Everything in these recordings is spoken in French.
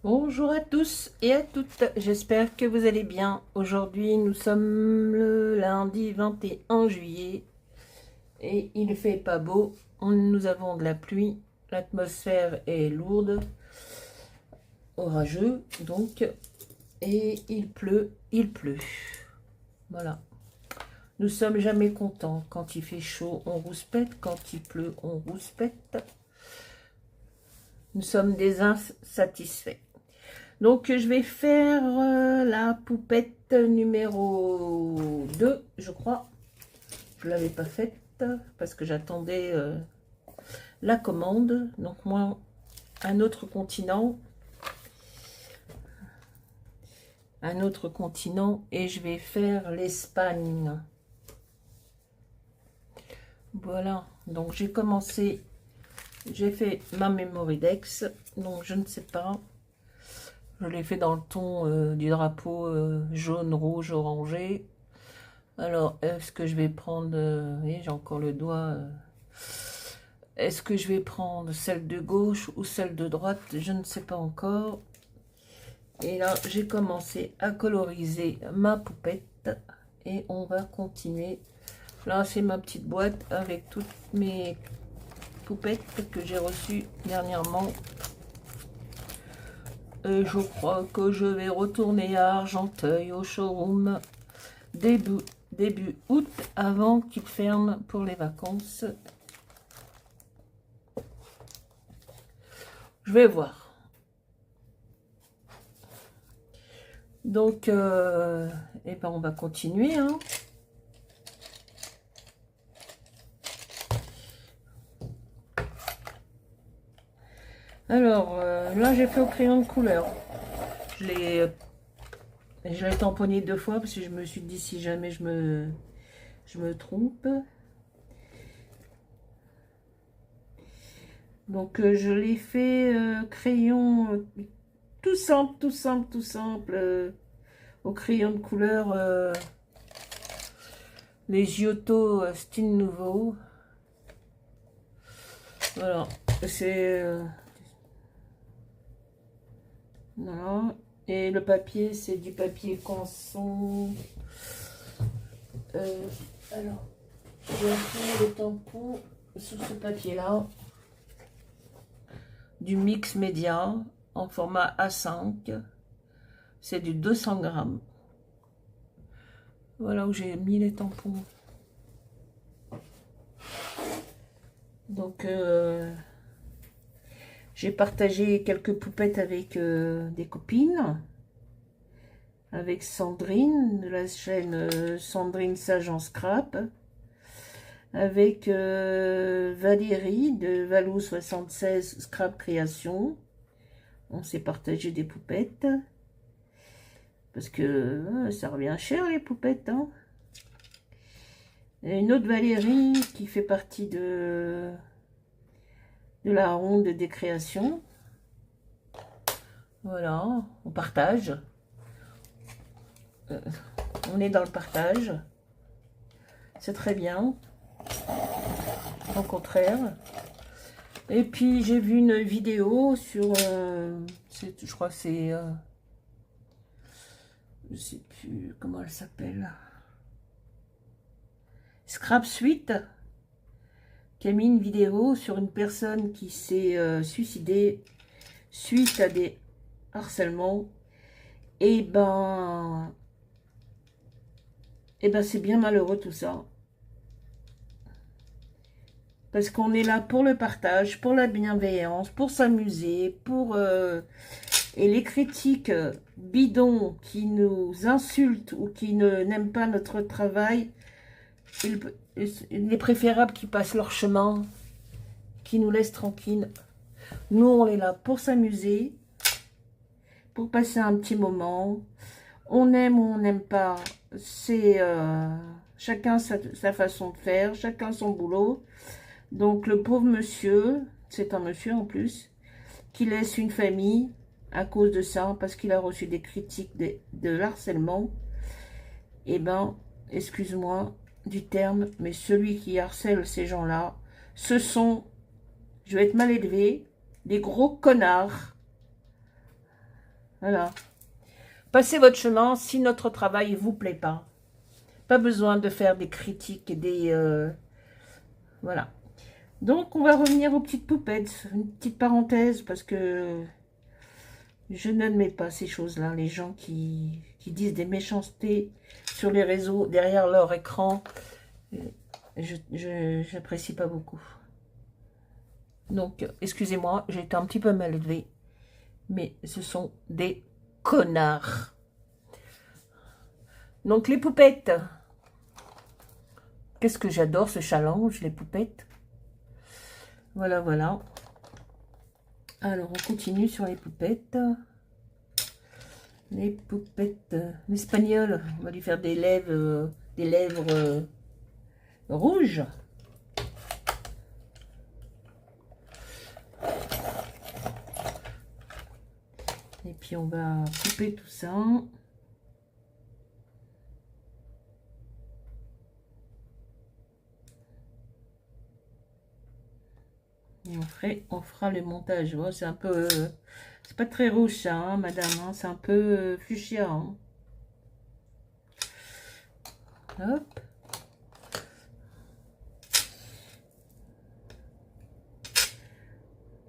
Bonjour à tous et à toutes, j'espère que vous allez bien. Aujourd'hui, nous sommes le lundi 21 juillet et il fait pas beau. Nous avons de la pluie, l'atmosphère est lourde, orageux donc, et il pleut, il pleut. Voilà. Nous sommes jamais contents. Quand il fait chaud, on rouspète. Quand il pleut, on rouspète. Nous sommes des insatisfaits. Donc, je vais faire la poupette numéro 2, je crois. Je ne l'avais pas faite parce que j'attendais la commande. Donc, moi, un autre continent. Et je vais faire l'Espagne. Voilà. Donc, j'ai commencé. J'ai fait ma Memory-Dex. Donc, je ne sais pas. Je l'ai fait dans le ton du drapeau jaune, rouge, orangé. Alors, est-ce que je vais prendre... oui, j'ai encore le doigt. Est-ce que je vais prendre celle de gauche ou celle de droite? Je ne sais pas encore. Et là, j'ai commencé à coloriser ma poupette. Et on va continuer. Là, c'est ma petite boîte avec toutes mes poupettes que j'ai reçues dernièrement. Et je crois que je vais retourner à Argenteuil, au showroom, début août, avant qu'il ferme pour les vacances. Je vais voir. Donc, eh ben on va continuer. Hein. Alors, là, j'ai fait au crayon de couleur. Je l'ai tamponné 2 fois parce que je me suis dit si jamais je me trompe. Donc, je l'ai fait crayon tout simple, au crayon de couleur, les Giotto style nouveau. Voilà, c'est... voilà. Et le papier, c'est du papier Canson. Alors, je vais faire le tampon sur ce papier-là. Du mix média en format A5. C'est du 200 grammes. Voilà où j'ai mis les tampons. Donc, j'ai partagé quelques poupettes avec des copines. Avec Sandrine, de la chaîne Sandrine Sage en Scrap. Avec Valérie, de Valou76 Scrap Création. On s'est partagé des poupettes. Parce que ça revient cher, les poupettes. Hein. Et une autre Valérie qui fait partie de la ronde des créations. Voilà, on partage. On est dans le partage. C'est très bien. Au contraire. Et puis j'ai vu une vidéo sur... je crois que c'est... je sais plus comment elle s'appelle. Scrap Suite. Qui a mis une vidéo sur une personne qui s'est suicidée suite à des harcèlements. Et ben c'est bien malheureux tout ça. Parce qu'on est là pour le partage, pour la bienveillance, pour s'amuser, pour... et les critiques bidons qui nous insultent ou qui n'aiment pas notre travail, il est préférable qu'ils passent leur chemin, qu'ils nous laissent tranquilles. Nous, on est là pour s'amuser, pour passer un petit moment. On aime ou on n'aime pas, c'est chacun sa façon de faire, chacun son boulot. Donc le pauvre monsieur, c'est un monsieur en plus, qui laisse une famille à cause de ça, parce qu'il a reçu des critiques de harcèlement. Eh ben, excuse-moi du terme, mais celui qui harcèle ces gens-là, ce sont, je vais être mal élevée, des gros connards. Voilà. Passez votre chemin si notre travail ne vous plaît pas. Pas besoin de faire des critiques et des... voilà. Donc, on va revenir aux petites poupettes. Une petite parenthèse, parce que je n'admets pas ces choses-là. Les gens qui disent des méchancetés sur les réseaux, derrière leur écran, je n'apprécie pas beaucoup. Donc, excusez-moi, j'ai été un petit peu mal élevée. Mais ce sont des connards. Donc, les poupettes. Qu'est-ce que j'adore ce challenge, les poupettes. Voilà, voilà. Alors, on continue sur les poupettes. Les poupettes. L'espagnol, on va lui faire des lèvres rouges. Et puis, on va couper tout ça. Et on fera le montage. Bon, c'est un peu... c'est pas très rouge ça, hein, madame. Hein, c'est un peu fuchsia. Hein. Hop.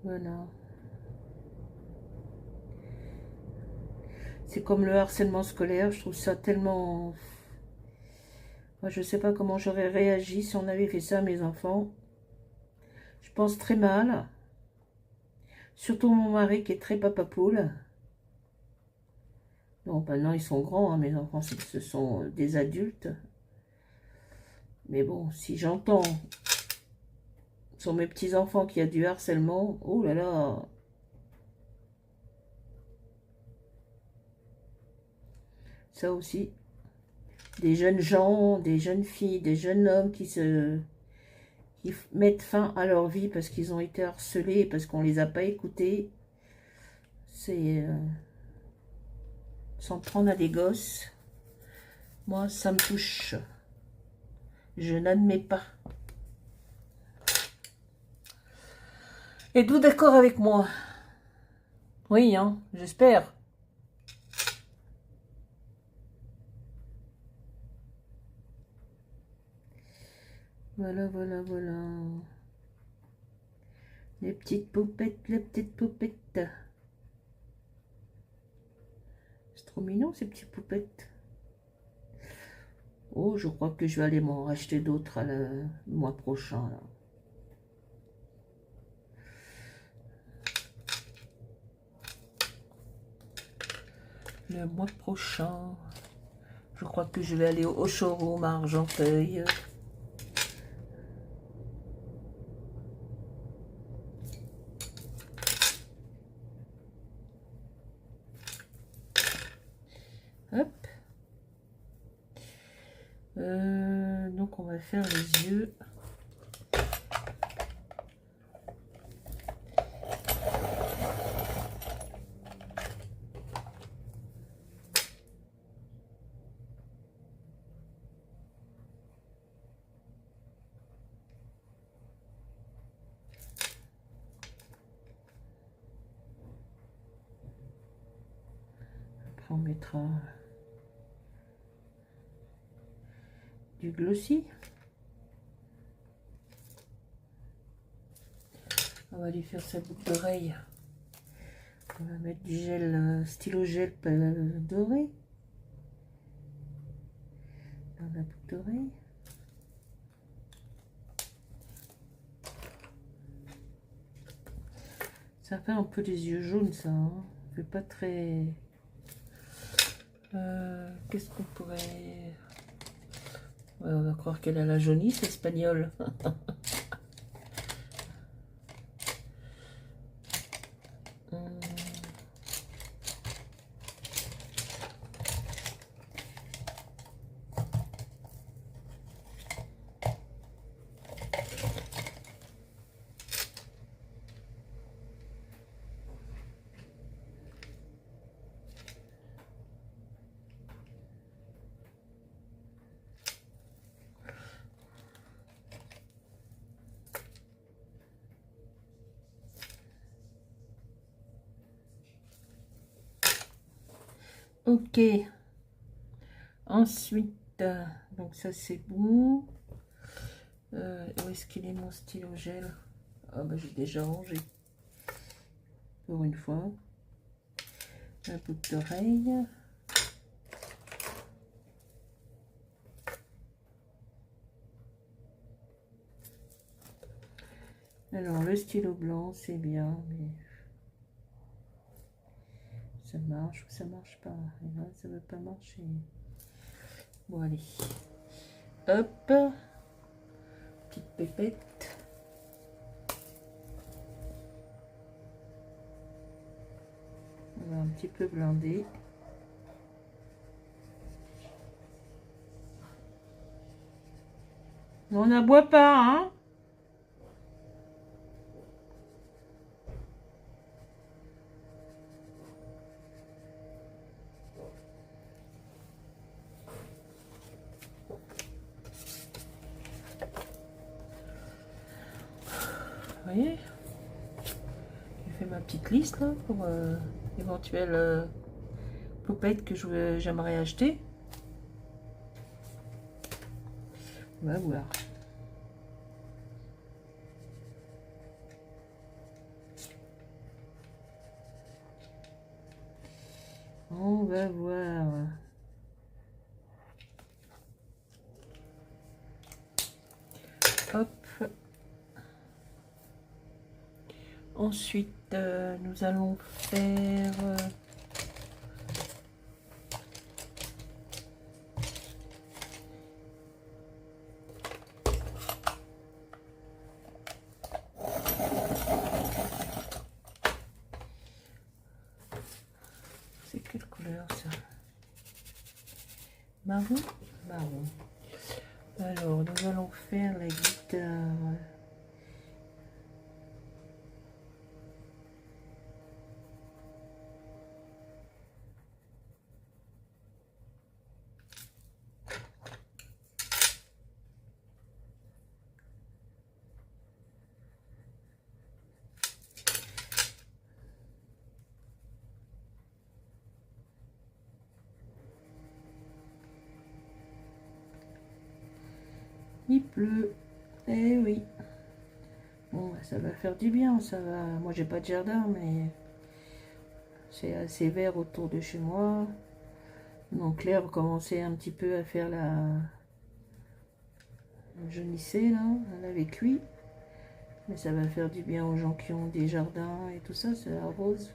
Voilà. C'est comme le harcèlement scolaire. Je trouve ça tellement... Moi, je sais pas comment j'aurais réagi si on avait fait ça à mes enfants. Je pense très mal. Surtout mon mari qui est très papa poule. Bon, maintenant ils sont grands, hein, mes enfants, ce sont des adultes. Mais bon, si j'entends sur mes petits-enfants qu'il y a du harcèlement, oh là là. Ça aussi. Des jeunes gens, des jeunes filles, des jeunes hommes qui mettent fin à leur vie parce qu'ils ont été harcelés, parce qu'on les a pas écoutés. C'est... s'en prendre à des gosses. Moi, ça me touche. Je n'admets pas. Êtes-vous d'accord avec moi? Oui, hein, j'espère. Voilà, voilà, voilà. Les petites poupettes, les petites poupettes. C'est trop mignon, ces petites poupettes. Oh, je crois que je vais aller m'en racheter d'autres le mois prochain, là. Le mois prochain, je crois que je vais aller au showroom à Argenteuil. Hop. Donc on va faire les yeux. Après on mettra du glossy. On va lui faire sa boucle d'oreille. On va mettre du gel, stylo gel doré dans la boucle d'oreille. Ça fait un peu des yeux jaunes, ça. Hein. Ça fait pas très... Qu'est-ce qu'on pourrait... Ouais, on va croire qu'elle a la jaunisse espagnole. Ok. Ensuite, donc ça c'est bon. Où est-ce qu'il est mon stylo gel? Ah bah j'ai déjà rangé. Pour une fois. La boucle d'oreille. Alors le stylo blanc c'est bien, mais ça marche ou ça marche pas. Et là ça veut pas marcher. Bon allez. Hop. Petite pépette. On va un petit peu blinder. On n'aboie pas, hein? Vous voyez? J'ai fait ma petite liste là, pour éventuelles popettes que j'aimerais acheter. On va voir. On va voir. Hop. Ensuite, nous allons faire... c'est quelle couleur ça? Marron? Marron. Alors, nous allons faire la guitare. Il pleut. Eh oui. Bon, ça va faire du bien, ça va. Moi, j'ai pas de jardin, mais c'est assez vert autour de chez moi. Donc l'herbe commençait un petit peu à faire la jaunissée là, elle avait cuit. Mais ça va faire du bien aux gens qui ont des jardins et tout ça, c'est arrose.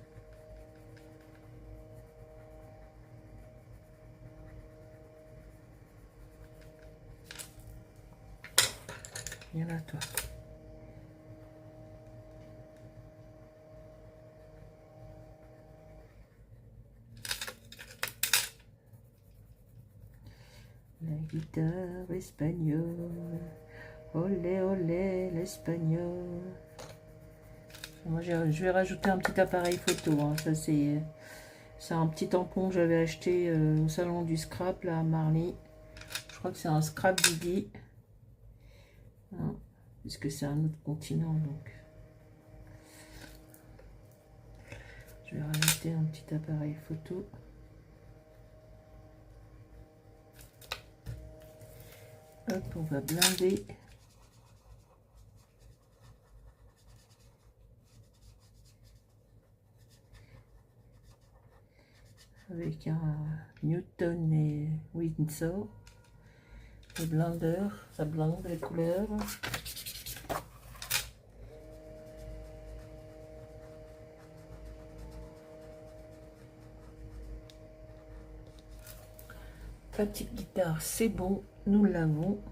Viens là toi. La guitare espagnole. Olé olé l'espagnol. Moi je vais rajouter un petit appareil photo. Hein. Ça c'est un petit tampon que j'avais acheté au salon du scrap là à Marly. Je crois que c'est un scrap Didi. Hein, puisque c'est un autre continent donc. Je vais rajouter un petit appareil photo. Hop, on va blinder. Avec un Newton et Windsor. Le blender, ça blinde les couleurs. La petite guitare, c'est bon, nous l'avons.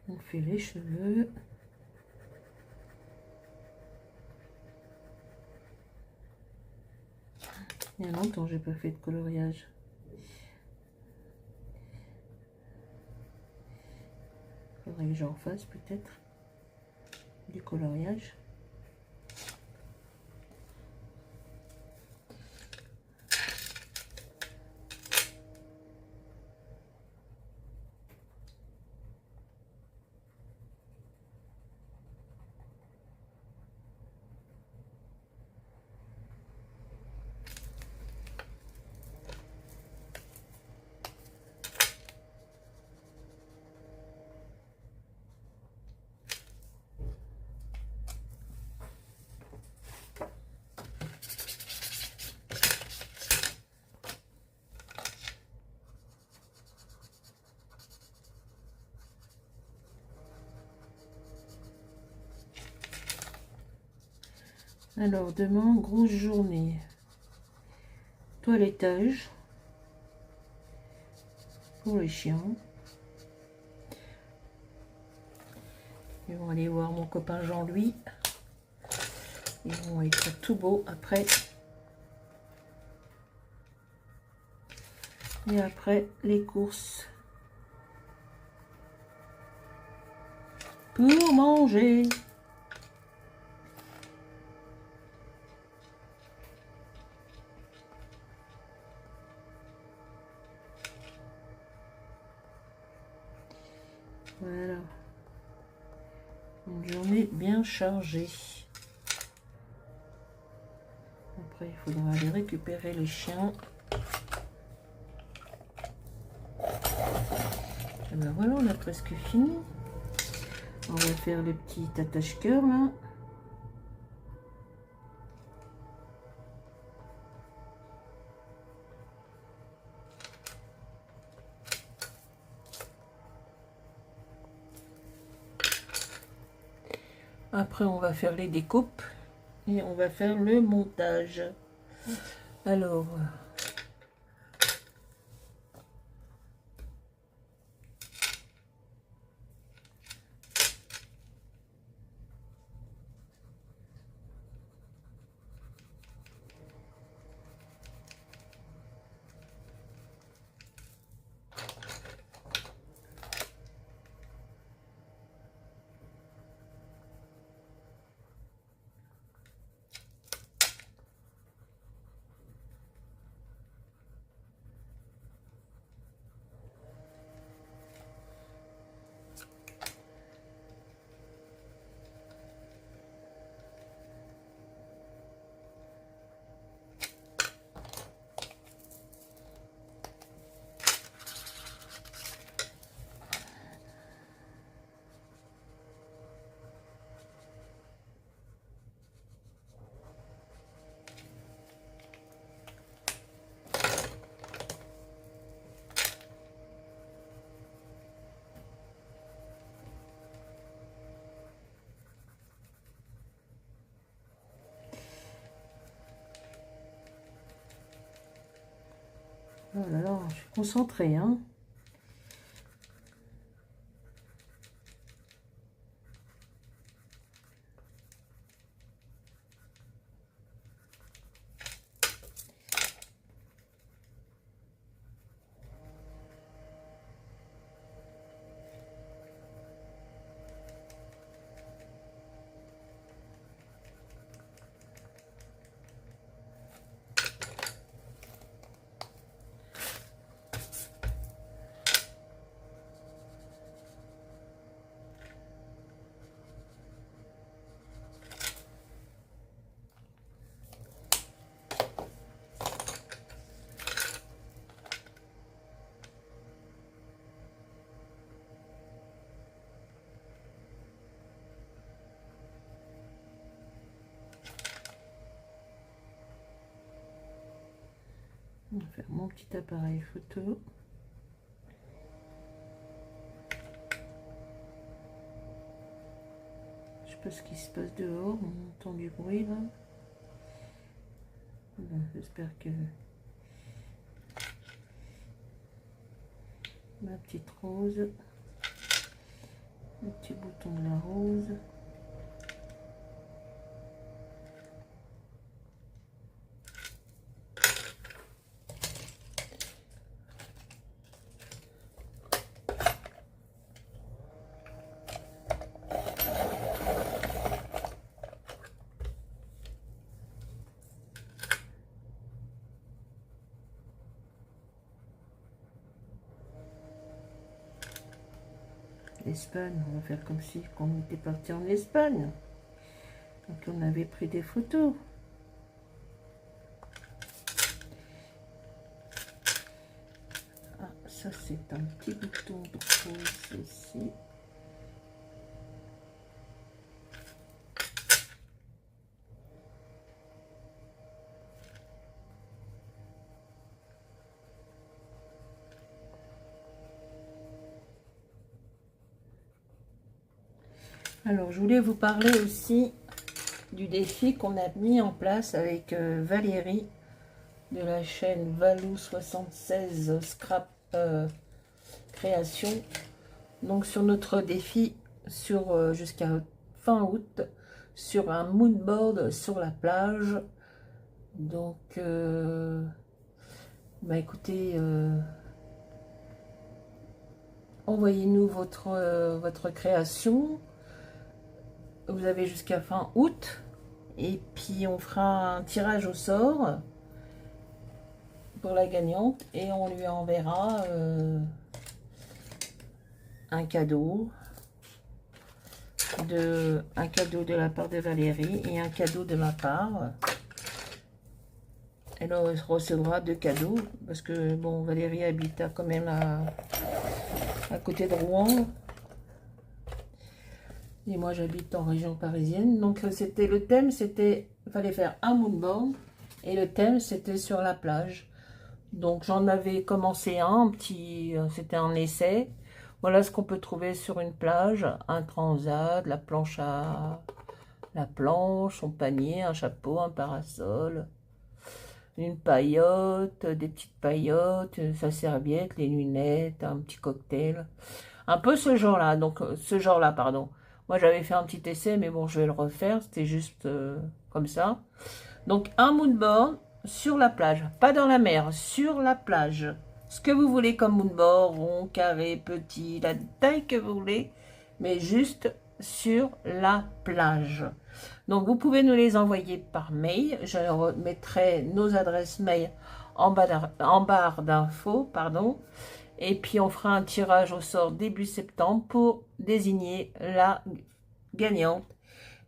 On fait les cheveux. Il y a longtemps j'ai pas fait de coloriage. que j'en fasse peut-être du coloriage. Alors, demain, grosse journée. Toilettage pour les chiens. Ils vont aller voir mon copain Jean-Louis. Ils vont être tout beaux après. Et après, les courses pour manger. Voilà. Une journée bien chargée. Après, il faudra aller récupérer les chiens. Et ben voilà, on a presque fini. On va faire les petits attache-cœurs là. Après, on va faire les découpes et on va faire le montage. Alors, oh là là, je suis concentrée, hein. On va faire mon petit appareil photo. Je sais pas ce qui se passe dehors, on entend du bruit là. J'espère que ma petite rose, le petit bouton de la rose. l'Espagne. On va faire comme si on était parti en Espagne. Donc on avait pris des photos. Ah, ça c'est un petit bouton de rose ici. Alors, je voulais vous parler aussi du défi qu'on a mis en place avec Valérie de la chaîne Valou76 Scrap Création. Donc, sur notre défi sur jusqu'à fin août, sur un moodboard sur la plage. Donc, bah écoutez, envoyez-nous votre création. Vous avez jusqu'à fin août et puis on fera un tirage au sort pour la gagnante et on lui enverra un cadeau de la part de Valérie et un cadeau de ma part. Elle recevra 2 cadeaux parce que bon, Valérie habite quand même à côté de Rouen. Et moi, j'habite en région parisienne. Donc, c'était le thème, c'était, il fallait faire un moodboard. Et le thème, c'était sur la plage. Donc, j'en avais commencé un petit, c'était un essai. Voilà ce qu'on peut trouver sur une plage. Un transat, la planche, son panier, un chapeau, un parasol, une paillote, des petites paillotes, sa serviette, les lunettes, un petit cocktail. Un peu ce genre-là, pardon. Moi, j'avais fait un petit essai, mais bon, je vais le refaire. C'était juste comme ça. Donc, un moodboard sur la plage. Pas dans la mer, sur la plage. Ce que vous voulez comme moodboard, rond, carré, petit, la taille que vous voulez, mais juste sur la plage. Donc, vous pouvez nous les envoyer par mail. Je remettrai nos adresses mail en barre d'infos, pardon. Et puis, on fera un tirage au sort début septembre pour désigner la gagnante.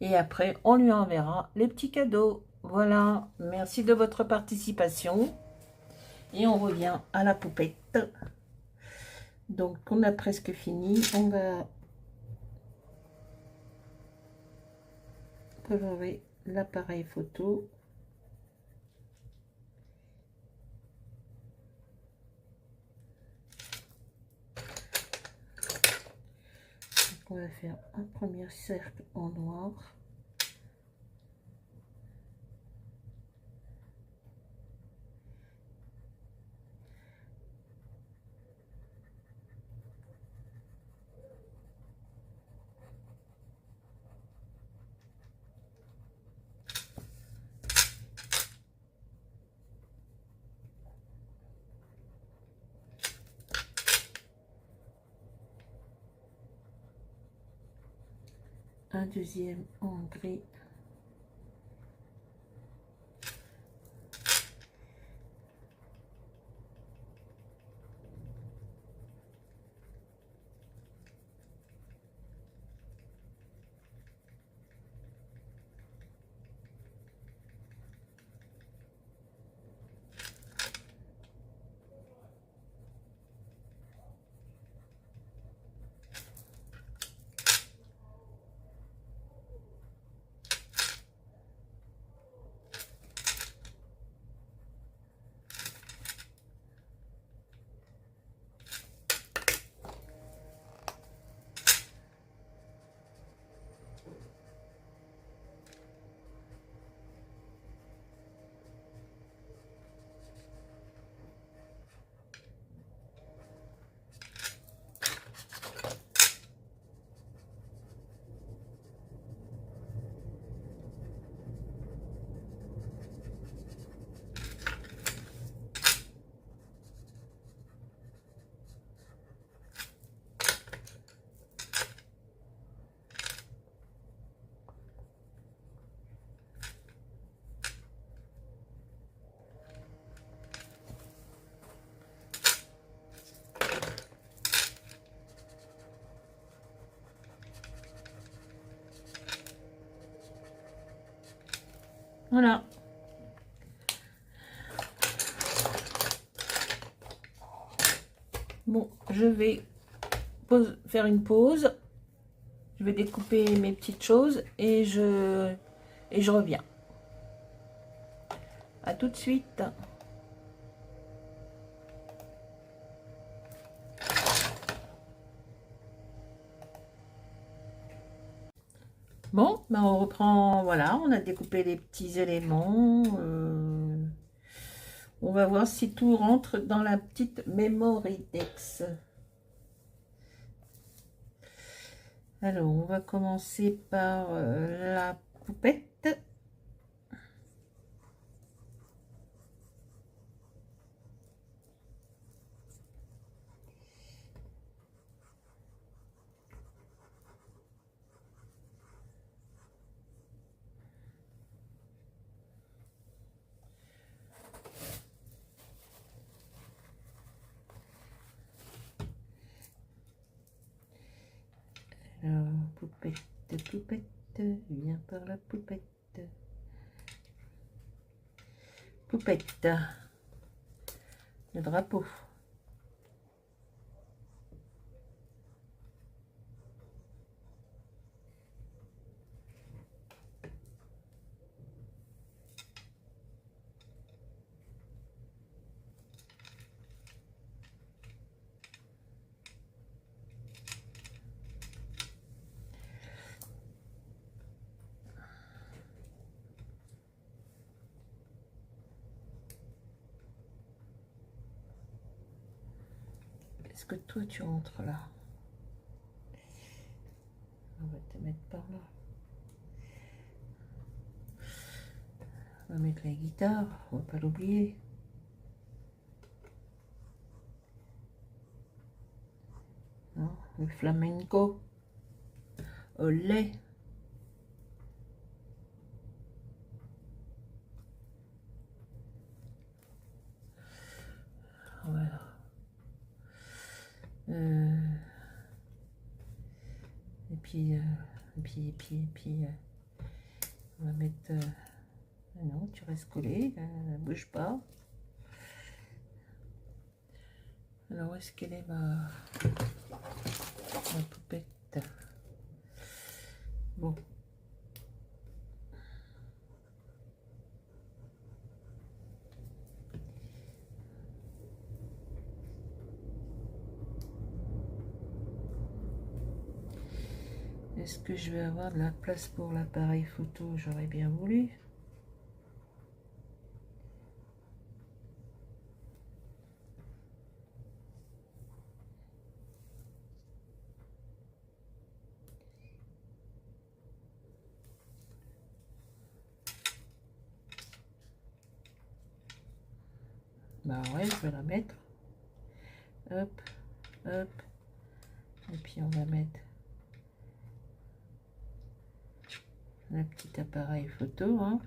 Et après, on lui enverra les petits cadeaux. Voilà, merci de votre participation. Et on revient à la poupette. Donc, on a presque fini. On va colorer l'appareil photo. On va faire un premier cercle en noir. Un deuxième en gris. Voilà. Bon, je vais faire une pause. Je vais découper mes petites choses et je reviens. À tout de suite. Bon, ben on reprend, voilà, on a découpé les petits éléments. On va voir si tout rentre dans la petite Memory-Dex. Alors, on va commencer par la poupette. Alors, poupette, viens par la poupette. Poupette, le drapeau. Est-ce que toi tu entres là? On va te mettre par là. On va mettre la guitare, on va pas l'oublier. Non, le flamenco. Olé. Voilà. Et puis, on va mettre... ah non, tu restes collé, bouge pas. Alors, où est-ce qu'elle est ma poupette? Bon. Est-ce que je vais avoir de la place pour l'appareil photo? J'aurais bien voulu. Bah ouais, je vais la mettre. Hop, hop. Et puis on va mettre le petit appareil photo. Hein.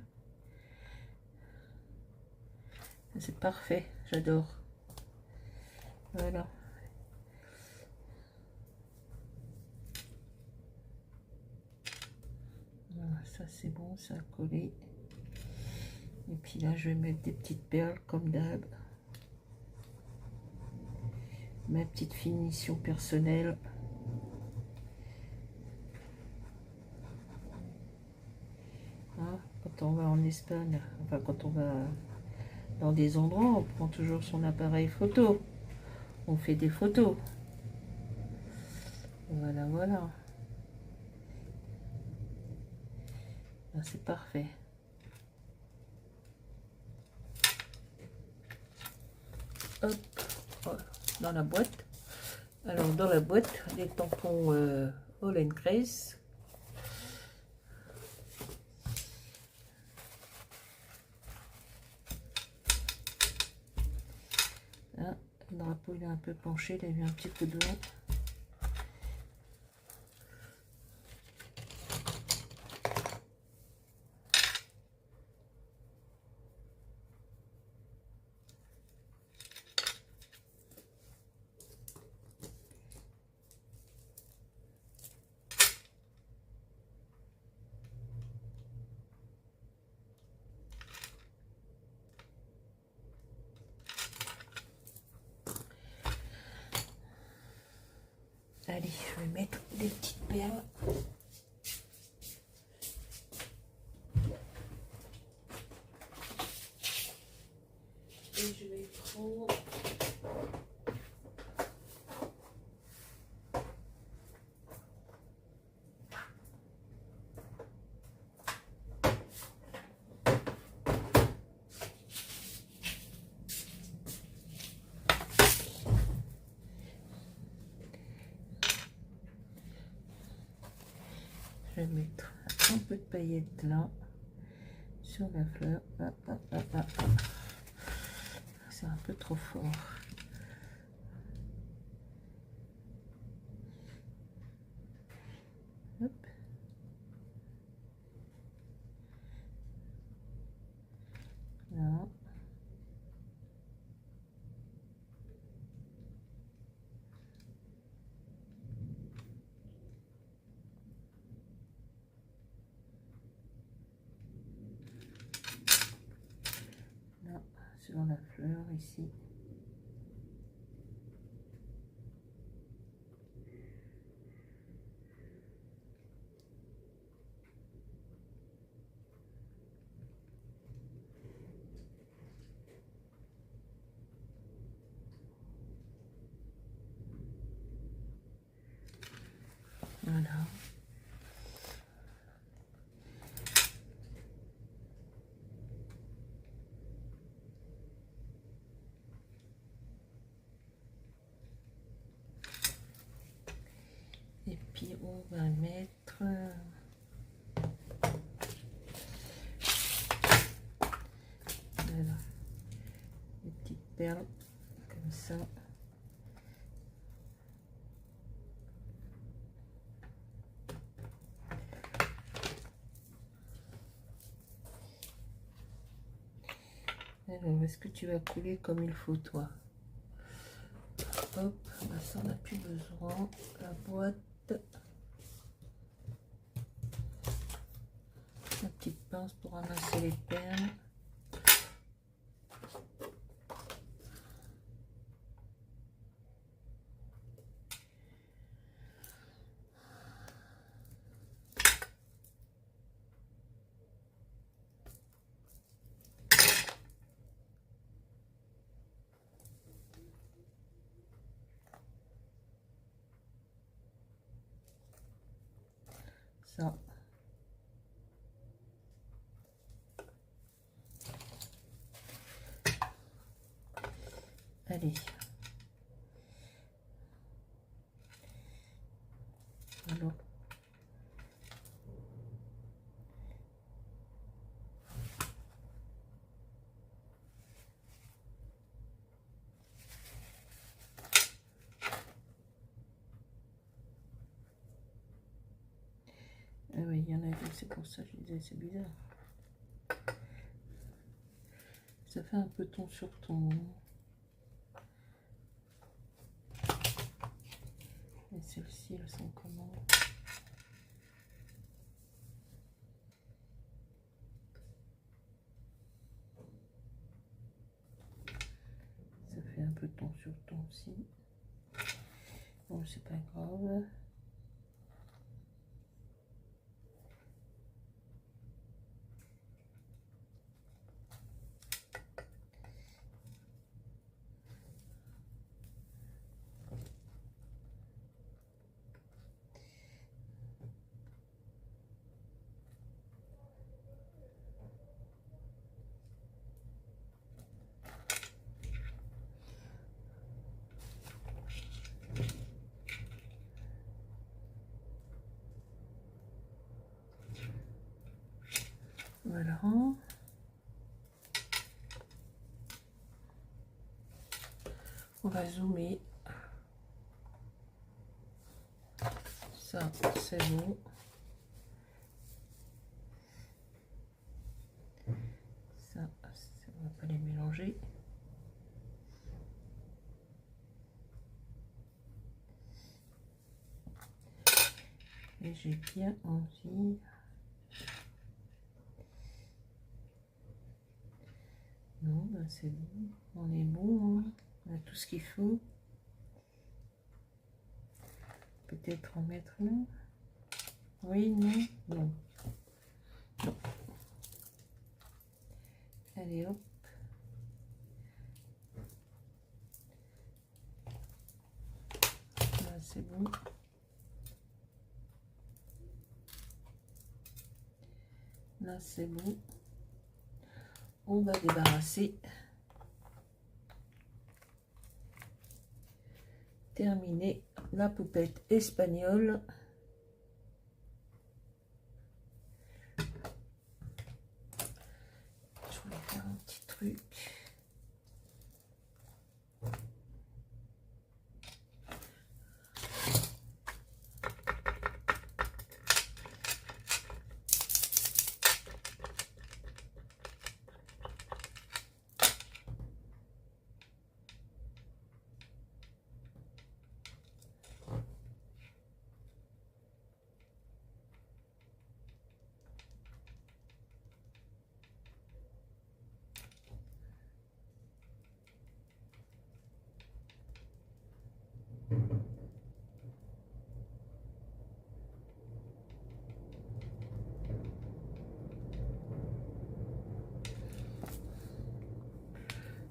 C'est parfait, j'adore. Voilà. Voilà, ça c'est bon, ça a collé. Et puis là, je vais mettre des petites perles comme d'hab. Ma petite finition personnelle. Hein, quand on va en Espagne, enfin quand on va dans des endroits, on prend toujours son appareil photo. On fait des photos. Voilà, voilà. C'est parfait. Hop, voilà, dans la boîte. Alors dans la boîte, les tampons All Grace. Ah, le drapeau il est un peu penché, il a eu un petit coup de vent. je vais mettre des petites perles. Et je vais prendre je vais mettre un peu de paillettes là sur la fleur. C'est un peu trop fort. Hop. Là. Là, sur la fleur ici. Voilà. Et puis on va mettre voilà, des petites perles comme ça. Alors, est-ce que tu vas couler comme il faut, toi? Hop, bah ça on n'a plus besoin. La boîte, la petite pince pour ramasser les perles. Ça. Allez. Alors. Ah oui, il y en a deux, c'est pour ça que je disais, c'est bizarre. Ça fait un peu ton sur ton. Et celles-ci, elles sont comment? Ça fait un peu ton sur ton aussi. Bon, c'est pas grave. Voilà. On va zoomer. Ça, c'est bon. Ça, on va pas les mélanger. Et j'ai bien envie. Non, ben c'est bon. On est bon, hein. On a tout ce qu'il faut. peut-être en mettre là. Oui, non, non. Non. Allez, hop. Là, c'est bon. Là, c'est bon. On va débarrasser. Terminer la poupette espagnole. Je voulais faire un petit truc.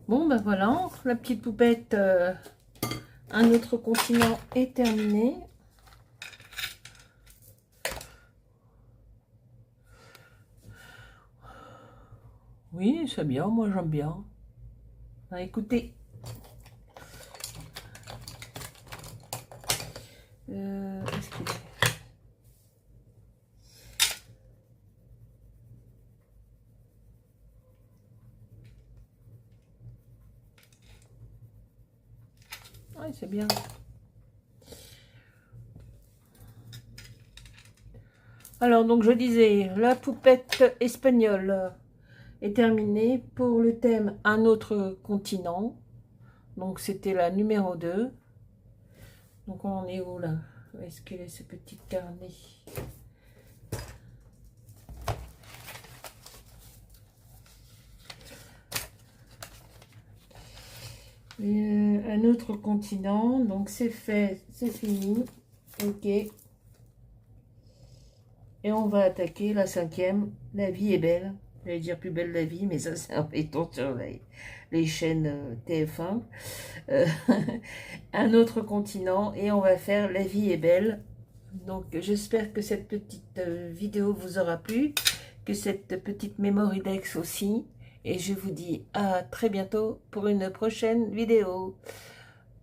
Bon, ben voilà, la petite poupette Un autre continent est terminé. Oui, c'est bien, moi j'aime bien. Ah, écoutez. Est-ce qu'il est... Oui, c'est bien. Alors, donc je disais, la poupette espagnole est terminée pour le thème Un autre continent. Donc, c'était la numéro 2. Donc, on en est où là? Où est-ce qu'il est ce petit carnet? Un autre continent. Donc, c'est fait, c'est fini. Ok. Et on va attaquer la 5e. La vie est belle. J'allais dire plus belle la vie, mais ça c'est un béton sur les chaînes TF1. Un autre continent et on va faire La vie est belle. Donc j'espère que cette petite vidéo vous aura plu, que cette petite Mémoridex aussi. Et je vous dis à très bientôt pour une prochaine vidéo.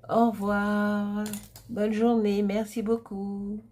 Au revoir. Bonne journée. Merci beaucoup.